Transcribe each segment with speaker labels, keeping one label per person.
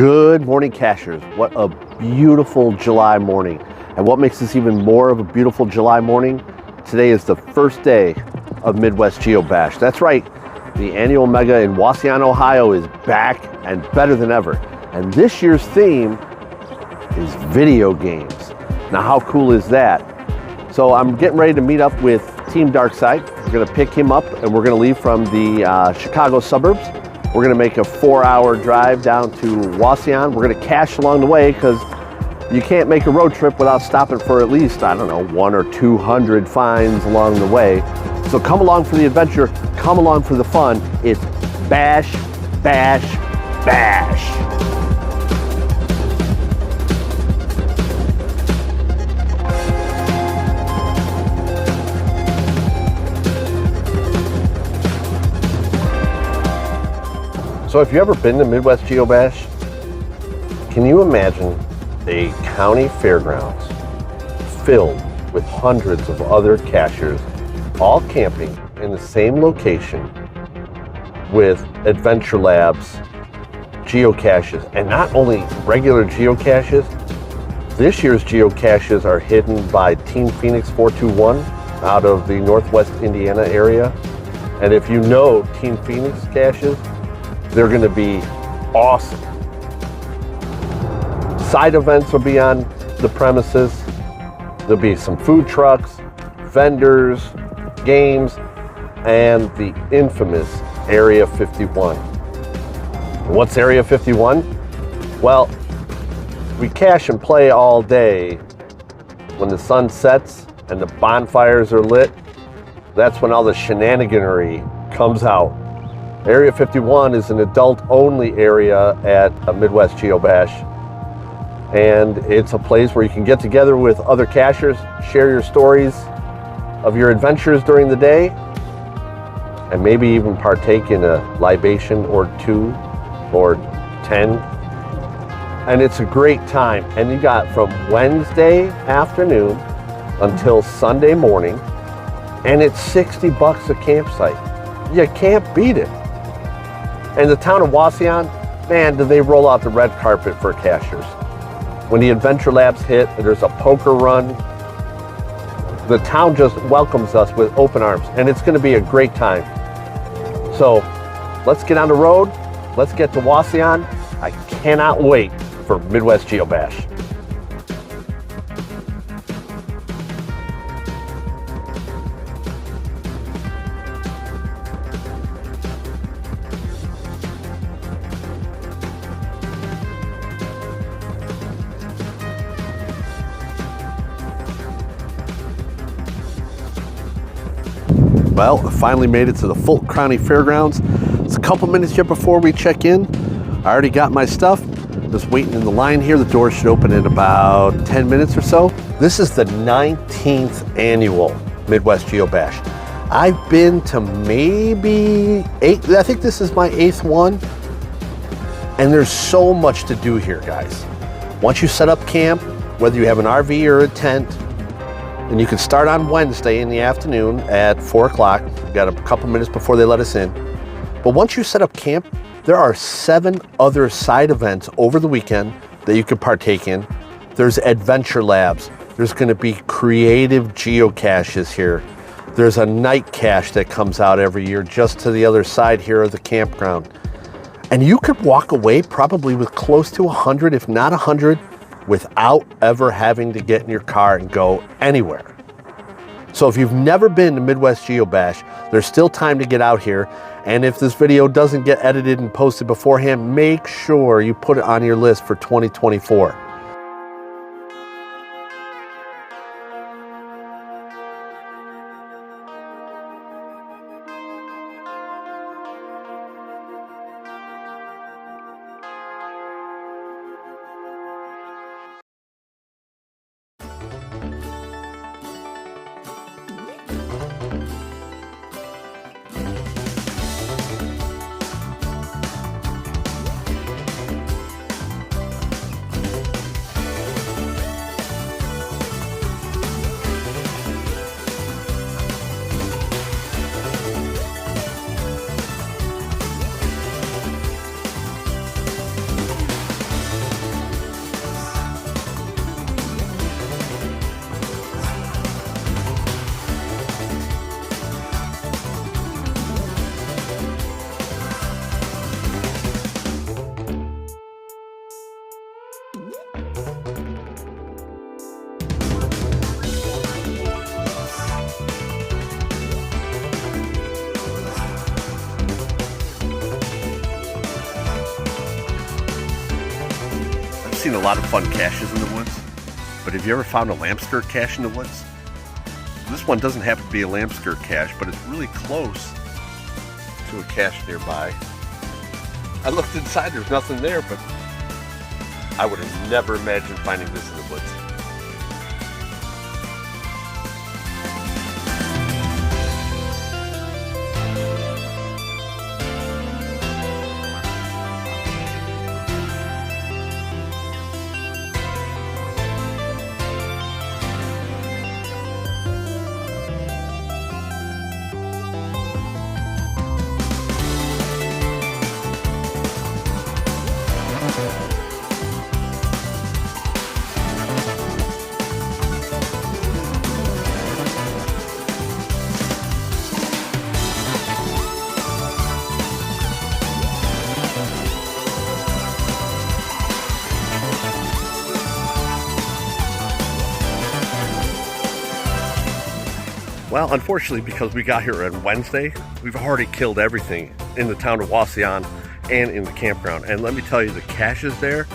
Speaker 1: Good morning, cachers. What a beautiful July morning. And what makes this even more of a beautiful July morning? Today is the first day of Midwest Geobash. That's right, the annual mega in Wauseon, Ohio is back and better than ever. And this year's theme is video games. Now, how cool is that? So I'm getting ready to meet up with Team Darkseid. We're gonna pick him up and we're gonna leave from the Chicago suburbs. We're gonna make a 4-hour drive down to Wauseon. We're gonna cache along the way because you can't make a road trip without stopping for at least, I don't know, 100 or 200 finds along the way. So come along for the adventure, come along for the fun. It's bash, bash, bash. So if you've ever been to Midwest Geobash, can you imagine a county fairgrounds filled with hundreds of other cachers all camping in the same location with adventure labs, geocaches, and not only regular geocaches, this year's geocaches are hidden by Team Phoenix 421 out of the Northwest Indiana area. And if you know Team Phoenix caches, they're going to be awesome. Side events will be on the premises. There'll be some food trucks, vendors, games, and the infamous Area 51. What's Area 51? Well, we cache and play all day. When the sun sets and the bonfires are lit, that's when all the shenaniganery comes out. Area 51 is an adult-only area at Midwest Geobash, and it's a place where you can get together with other cachers, share your stories of your adventures during the day, and maybe even partake in a libation or 2 or 10. And it's a great time. And you got from Wednesday afternoon until Sunday morning, and it's $60 a campsite. You can't beat it. And the town of Wauseon, man, do they roll out the red carpet for cachers. When the adventure labs hit, there's a poker run. The town just welcomes us with open arms, and it's going to be a great time. So let's get on the road. Let's get to Wauseon. I cannot wait for Midwest Geobash. Well, I finally made it to the Fulton County Fairgrounds. It's a couple minutes yet before we check in. I already got my stuff. Just waiting in the line here. The doors should open in about 10 minutes or so. This is the 19th annual Midwest Geobash. I've been to maybe 8, I think this is my 8th one. And there's so much to do here, guys. Once you set up camp, whether you have an RV or a tent, and you can start on Wednesday in the afternoon at 4 o'clock. We've got a couple minutes before they let us in. But once you set up camp, there are 7 other side events over the weekend that you could partake in. There's adventure labs. There's gonna be creative geocaches here. There's a night cache that comes out every year just to the other side here of the campground. And you could walk away probably with close to 100, if not 100, without ever having to get in your car and go anywhere. So if you've never been to Midwest Geobash, there's still time to get out here. And if this video doesn't get edited and posted beforehand, make sure you put it on your list for 2024. seen a lot of fun caches in the woods, but have you ever found a lamp skirt cache in the woods? This one doesn't happen to be a lamp skirt cache, but it's really close to a cache nearby. I looked inside, there's nothing there, but I would have never imagined finding this in the woods. Well, unfortunately, because we got here on Wednesday, we've already killed everything in the town of Wauseon and in the campground. And let me tell you, the caches there,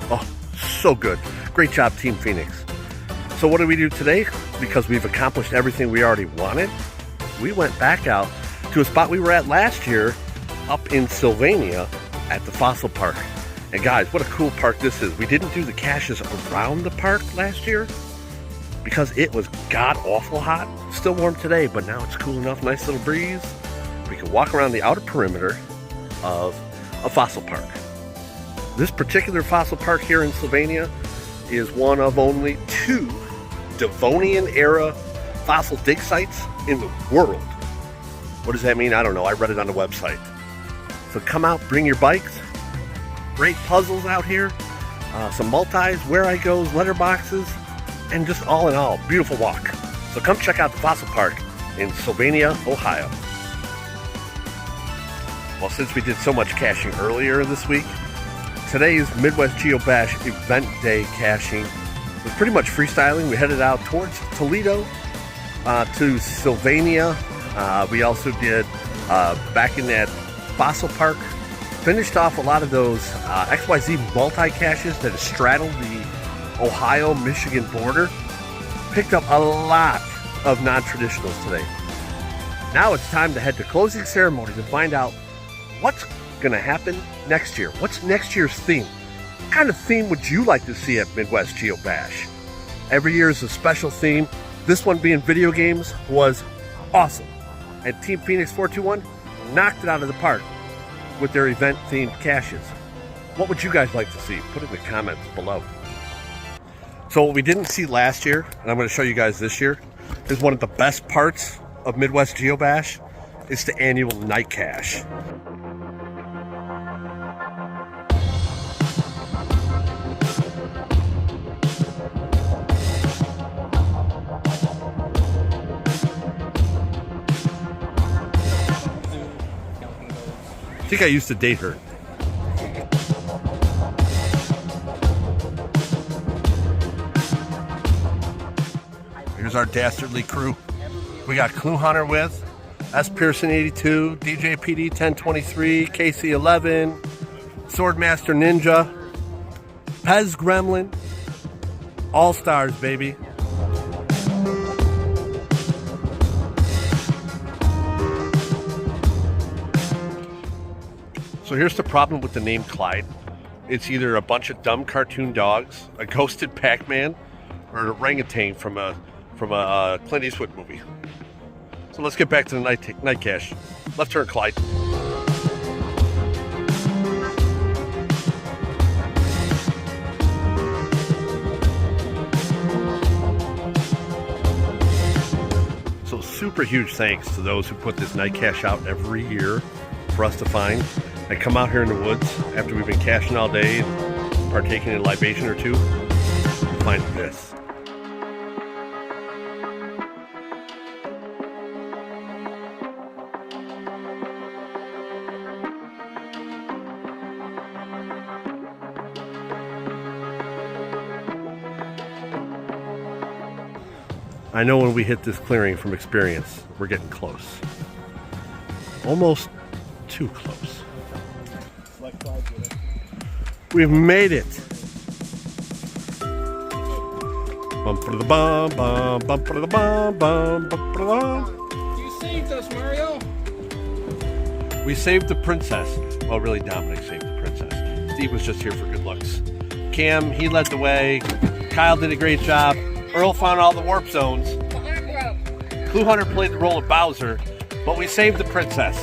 Speaker 1: oh, so good. Great job, Team Phoenix. So what do we do today? Because we've accomplished everything we already wanted, we went back out to a spot we were at last year up in Sylvania at the Fossil Park. And guys, what a cool park this is. We didn't do the caches around the park last year because it was god-awful hot. Still warm today, but now it's cool enough, nice little breeze. We can walk around the outer perimeter of a fossil park. This particular fossil park here in Sylvania is one of only 2 Devonian-era fossil dig sites in the world. What does that mean? I don't know. I read it on the website. So come out, bring your bikes. Great puzzles out here. Some multis, where I goes, letterboxes, and just all in all, beautiful walk. So come check out the Fossil Park in Sylvania, Ohio. Well, since we did so much caching earlier this week, today's Midwest Geobash event day caching was pretty much freestyling. We headed out towards Toledo to Sylvania. We also did back in that Fossil Park. Finished off a lot of those XYZ multi-caches that straddled the Ohio-Michigan border. Picked up a lot of non-traditionals today. Now it's time to head to closing ceremonies and find out what's going to happen next year. What's next year's theme? What kind of theme would you like to see at Midwest Geobash? Every year is a special theme. This one being video games was awesome. And Team Phoenix 421 knocked it out of the park with their event-themed caches. What would you guys like to see? Put it in the comments below. So what we didn't see last year, and I'm going to show you guys this year, is one of the best parts of Midwest Geobash. It's the annual night cache. I think I used to date her. Here's our dastardly crew. We got Clue Hunter with S. Pearson 82, DJ PD 1023, KC 11, Swordmaster Ninja, Pez Gremlin, All Stars, baby. So here's the problem with the name Clyde. It's either a bunch of dumb cartoon dogs, a ghosted Pac-Man, or an orangutan from a Clint Eastwood movie. So let's get back to the night cache. Left turn, Clyde. So super huge thanks to those who put this night cache out every year for us to find. I come out here in the woods after we've been caching all day and partaking in a libation or two and find this. I know when we hit this clearing from experience, we're getting close. Almost too close. We've made it. Bum for the bum bum for the bum bum for the bum.
Speaker 2: You saved us, Mario.
Speaker 1: We saved the princess. Well, really, Dominic saved the princess. Steve was just here for good looks. Cam, he led the way. Kyle did a great job. Earl found all the warp zones. Clue Hunter played the role of Bowser, but we saved the princess.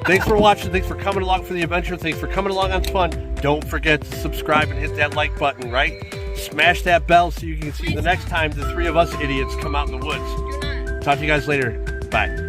Speaker 1: Thanks for watching. Thanks for coming along for the adventure. Thanks for coming along on fun. Don't forget to subscribe and hit that like button, right? Smash that bell so you can see the next time the three of us idiots come out in the woods. Talk to you guys later. Bye.